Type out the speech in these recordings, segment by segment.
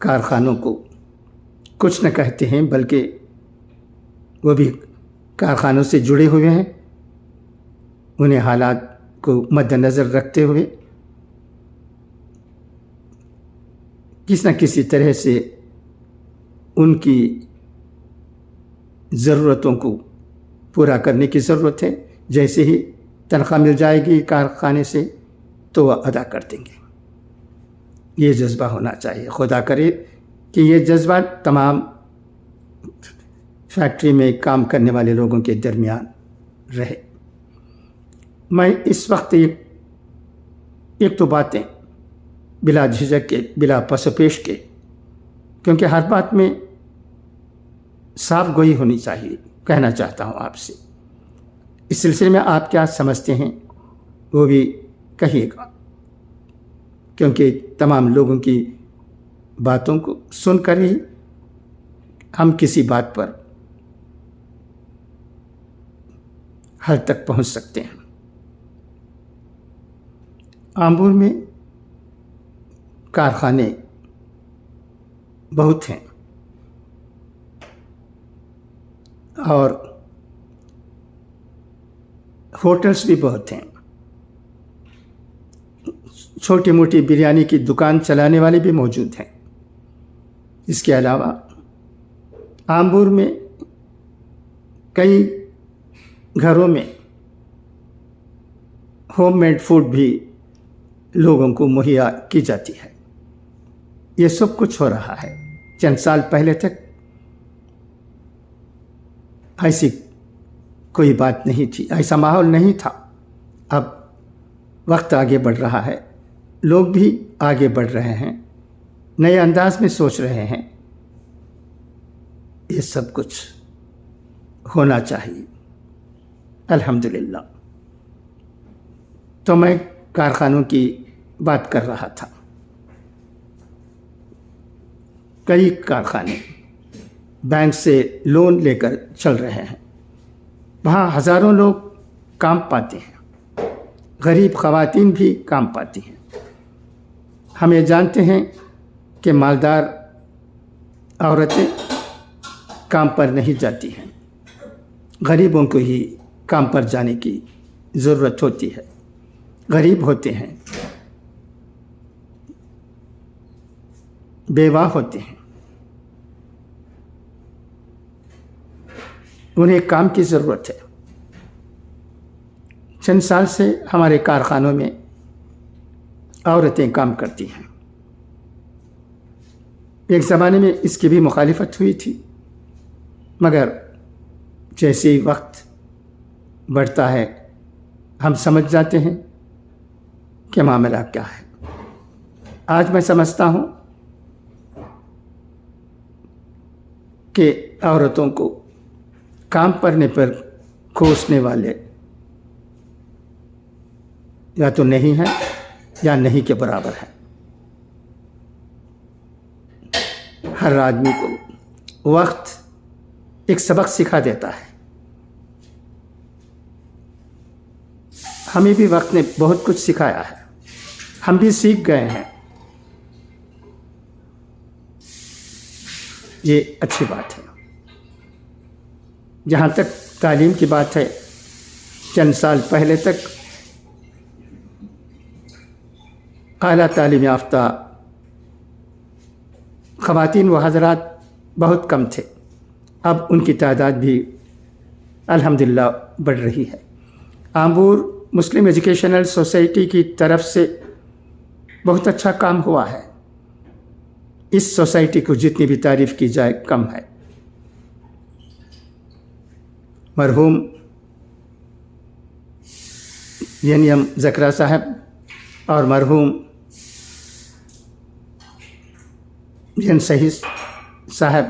کارخانوں کو کچھ نہ کہتے ہیں، بلکہ وہ بھی کارخانوں سے جڑے ہوئے ہیں. انہیں حالات کو مد نظر رکھتے ہوئے کسی نہ کسی طرح سے ان کی ضرورتوں کو پورا کرنے کی ضرورت ہے. جیسے ہی تنخواہ مل جائے گی کارخانے سے تو وہ ادا کر دیں گے. یہ جذبہ ہونا چاہیے. خدا کرے کہ یہ جذبہ تمام فیکٹری میں کام کرنے والے لوگوں کے درمیان رہے. میں اس وقت ایک تو باتیں بلا جھجک کے، بلا پس و پیش کے، کیونکہ ہر بات میں صاف گوئی ہونی چاہیے، کہنا چاہتا ہوں آپ سے. اس سلسلے میں آپ کیا سمجھتے ہیں وہ بھی کہیے گا، کیونکہ تمام لوگوں کی باتوں کو سن کر ہی ہم کسی بات پر حل تک پہنچ سکتے ہیں. آمبور میں کارخانے بہت ہیں اور ہوٹلس بھی بہت ہیں. چھوٹی موٹی بریانی کی دکان چلانے والے بھی موجود ہیں. اس کے علاوہ آمبور میں کئی گھروں میں ہوم میڈ فوڈ بھی لوگوں کو مہیا کی جاتی ہے. یہ سب کچھ ہو رہا ہے. چند سال پہلے تک ایسی کوئی بات نہیں تھی، ایسا ماحول نہیں تھا. اب وقت آگے بڑھ رہا ہے، لوگ بھی آگے بڑھ رہے ہیں، نئے انداز میں سوچ رہے ہیں. یہ سب کچھ ہونا چاہیے. الحمدللہ. تو میں کارخانوں کی بات کر رہا تھا. کئی کارخانے بینک سے لون لے کر چل رہے ہیں. وہاں ہزاروں لوگ کام پاتے ہیں، غریب خواتین بھی کام پاتی ہیں. ہم یہ جانتے ہیں کہ مالدار عورتیں کام پر نہیں جاتی ہیں، غریبوں کو ہی کام پر جانے کی ضرورت ہوتی ہے. غریب ہوتے ہیں، بیوہ ہوتے ہیں، انہیں کام کی ضرورت ہے. چند سال سے ہمارے کارخانوں میں عورتیں کام کرتی ہیں. ایک زمانے میں اس کی بھی مخالفت ہوئی تھی، مگر جیسے ہی وقت بڑھتا ہے ہم سمجھ جاتے ہیں کہ معاملہ کیا ہے. آج میں سمجھتا ہوں کہ عورتوں کو کام کرنے پر کوسنے والے یا تو نہیں ہیں یا نہیں کے برابر ہیں. ہر آدمی کو وقت ایک سبق سکھا دیتا ہے. ہمیں بھی وقت نے بہت کچھ سکھایا ہے، ہم بھی سیکھ گئے ہیں. یہ اچھی بات ہے. جہاں تک تعلیم کی بات ہے، چند سال پہلے تک اعلیٰ تعلیم یافتہ خواتین و حضرات بہت کم تھے. اب ان کی تعداد بھی الحمدللہ بڑھ رہی ہے. آمبور مسلم ایجوکیشنل سوسائٹی کی طرف سے بہت اچھا کام ہوا ہے. اس سوسائٹی کو جتنی بھی تعریف کی جائے کم ہے. مرحوم ینیم زکرا صاحب اور مرحوم ین صحیح صاحب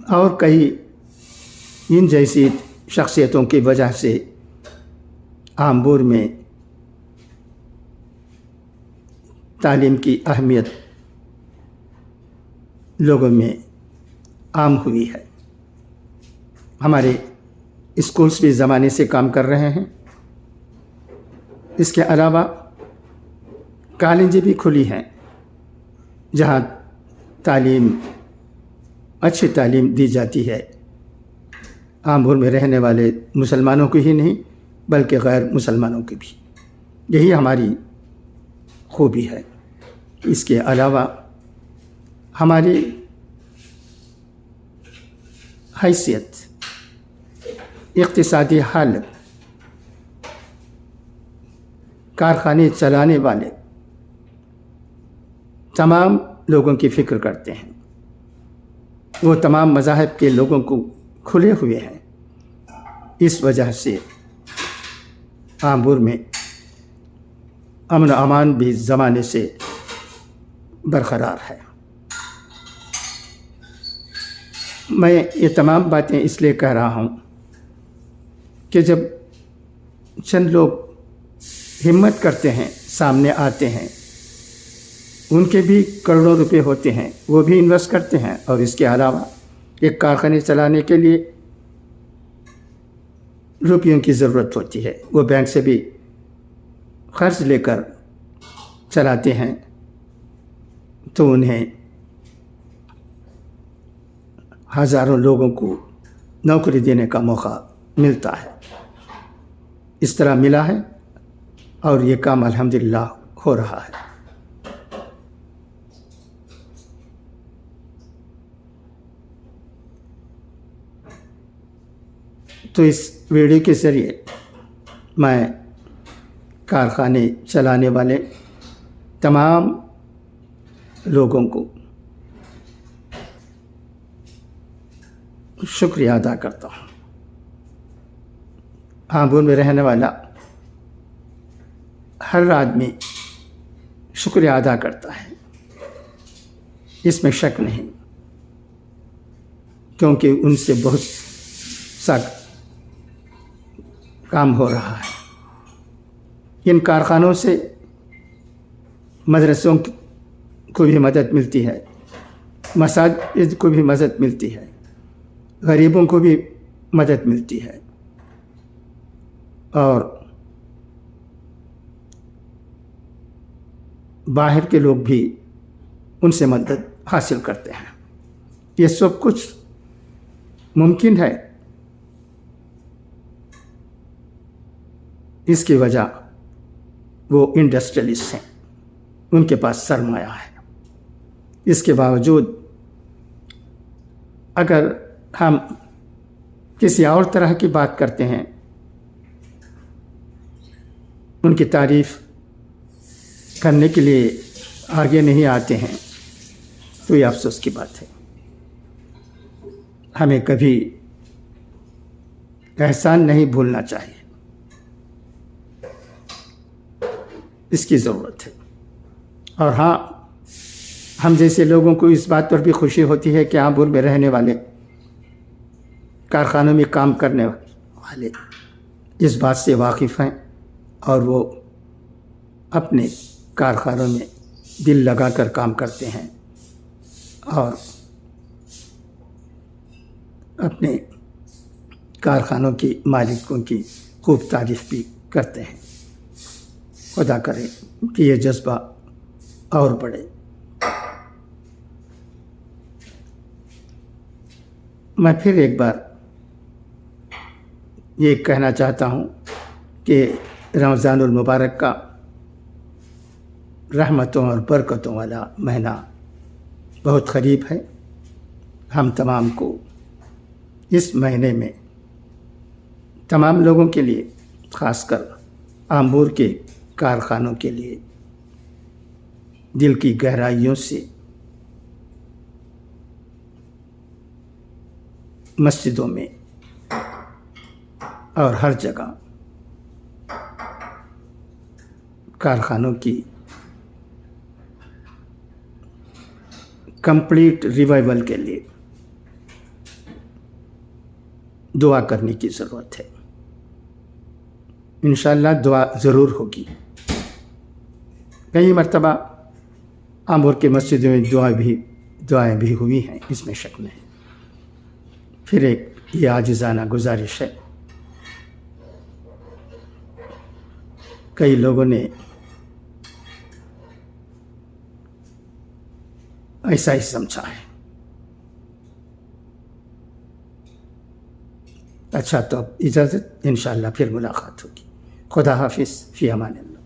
اور کئی ان جیسی شخصیتوں کی وجہ سے آمبور میں تعلیم کی اہمیت لوگوں میں عام ہوئی ہے. ہمارے اسکولس بھی زمانے سے کام کر رہے ہیں. اس کے علاوہ کالجیں بھی کھلی ہیں. جہاں تعلیم اچھی تعلیم دی جاتی ہے، آمبور میں رہنے والے مسلمانوں کو ہی نہیں بلکہ غیر مسلمانوں کی بھی۔ یہی ہماری خوبی ہے۔ اس کے علاوہ ہماری حیثیت، اقتصادی حالت، کارخانے چلانے والے تمام لوگوں کی فکر کرتے ہیں۔ وہ تمام مذاہب کے لوگوں کو کھلے ہوئے ہیں۔ اس وجہ سے آمبور میں امن و امان بھی زمانے سے برقرار ہے۔ میں یہ تمام باتیں اس لیے کہہ رہا ہوں کہ جب چند لوگ ہمت کرتے ہیں، سامنے آتے ہیں، ان کے بھی کروڑوں روپے ہوتے ہیں، وہ بھی انویسٹ کرتے ہیں، اور اس کے علاوہ ایک کارخانے چلانے کے لیے روپیوں کی ضرورت ہوتی ہے، وہ بینک سے بھی قرض لے کر چلاتے ہیں، تو انہیں ہزاروں لوگوں کو نوکری دینے کا موقع ملتا ہے۔ اس طرح ملا ہے اور یہ کام الحمدللہ ہو رہا ہے۔ تو اس ویڈیو کے ذریعے میں کارخانے چلانے والے تمام لوگوں کو شکریہ ادا کرتا ہوں۔ آمبور میں رہنے والا ہر آدمی شکریہ ادا کرتا ہے، اس میں شک نہیں، کیونکہ ان سے بہت سا کام ہو رہا ہے۔ ان کارخانوں سے مدرسوں کو بھی مدد ملتی ہے، مساجد کو بھی مدد ملتی ہے، غریبوں کو بھی مدد ملتی ہے، اور باہر کے لوگ بھی ان سے مدد حاصل کرتے ہیں۔ یہ سب کچھ ممکن ہے، اس کی وجہ وہ انڈسٹریلسٹ ہیں، ان کے پاس سرمایہ ہے۔ اس کے باوجود اگر ہم کسی اور طرح کی بات کرتے ہیں، ان کی تعریف کرنے کے لیے آگے نہیں آتے ہیں، تو یہ افسوس کی بات ہے۔ ہمیں کبھی احسان نہیں بھولنا چاہیے، اس کی ضرورت ہے۔ اور ہاں، ہم جیسے لوگوں کو اس بات پر بھی خوشی ہوتی ہے کہ آمبور میں رہنے والے، کارخانوں میں کام کرنے والے اس بات سے واقف ہیں، اور وہ اپنے کارخانوں میں دل لگا کر کام کرتے ہیں، اور اپنے کارخانوں کی مالکوں کی خوب تعریف بھی کرتے ہیں۔ خدا کرے کہ یہ جذبہ اور بڑھے۔ میں پھر ایک بار یہ کہنا چاہتا ہوں کہ رمضان المبارک کا رحمتوں اور برکتوں والا مہینہ بہت قریب ہے۔ ہم تمام کو اس مہینے میں تمام لوگوں کے لیے، خاص کر آمبور کے کارخانوں کے لیے، دل کی گہرائیوں سے مسجدوں میں اور ہر جگہ کارخانوں کی کمپلیٹ ریوائول کے لیے دعا کرنے کی ضرورت ہے۔ انشاءاللہ دعا ضرور ہوگی۔ کئی مرتبہ آمبور کی مسجدوں میں دعائیں بھی ہوئی ہیں، اس میں شک نہیں۔ پھر ایک یہ عاجزانہ گزارش ہے، کئی لوگوں نے ایسا ہی سمجھا ہے. اچھا تو اب اجازت، انشاءاللہ پھر ملاقات ہوگی. خدا حافظ، فی امان اللہ.